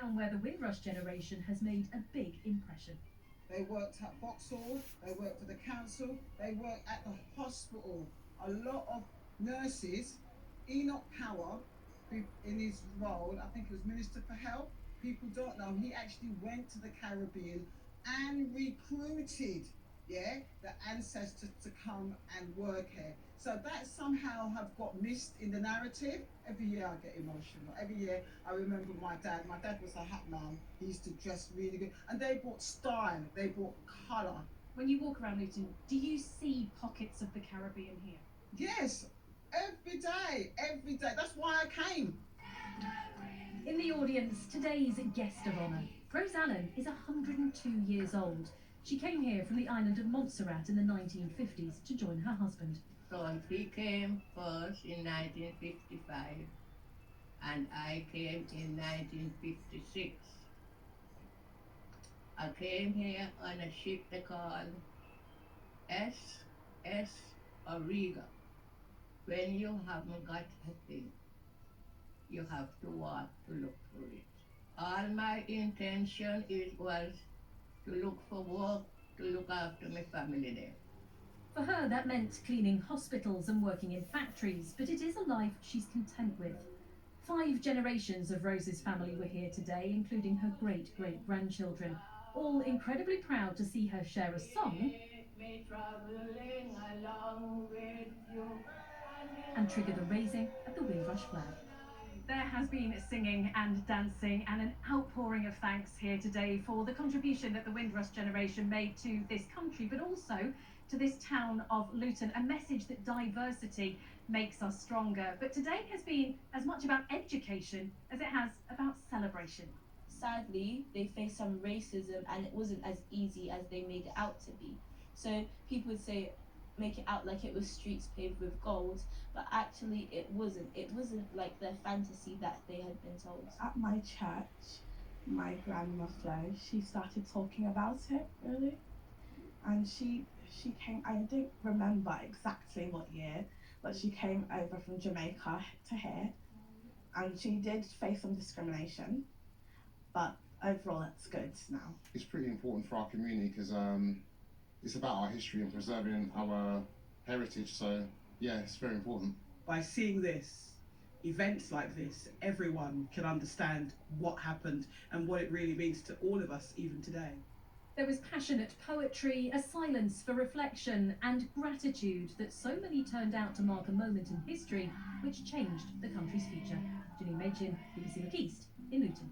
town where the Windrush generation has made a big impression. They worked at Vauxhall, they worked for the council, they worked at the hospital. A lot of nurses, Enoch Power, who in his role, I think he was Minister for Health, people don't know, he actually went to the Caribbean and recruited, the ancestors to come and work here. So that somehow have got missed in the narrative. Every year I get emotional. Every year I remember my dad. My dad was a hat man. He used to dress really good. And they brought style, they brought colour. When you walk around Luton, do you see pockets of the Caribbean here? Yes, every day, every day. That's why I came. In the audience, today's guest of honour, Rose Allen, is 102 years old. She came here from the island of Montserrat in the 1950s to join her husband. So he came first in 1955 and I came in 1956. I came here on a ship they call SS Origa. When you haven't got a thing, you have to walk to look for it. All my intention was to look for work, to look after my family there. For her, that meant cleaning hospitals and working in factories, but it is a life she's content with. 5 generations of Rose's family were here today, including her great-great-grandchildren, all incredibly proud to see her share a song and trigger the raising of the Windrush flag. There has been singing and dancing and an outpouring of thanks here today for the contribution that the Windrush generation made to this country, but also to this town of Luton, a message that diversity makes us stronger. But today has been as much about education as it has about celebration. Sadly, they faced some racism and it wasn't as easy as they made it out to be. So people would say, make it out like it was streets paved with gold, but actually it wasn't. It wasn't like the fantasy that they had been told. At my church, my grandma Flo, she started talking about it, really. And she came, I don't remember exactly what year, but she came over from Jamaica to here, and she did face some discrimination, but overall that's good now. It's pretty important for our community because it's about our history and preserving our heritage, so yeah, it's very important. By seeing this, events like this, everyone can understand what happened and what it really means to all of us even today. There was passionate poetry, a silence for reflection and gratitude that so many turned out to mark a moment in history which changed the country's future. Janine Machin, BBC Look East in Luton.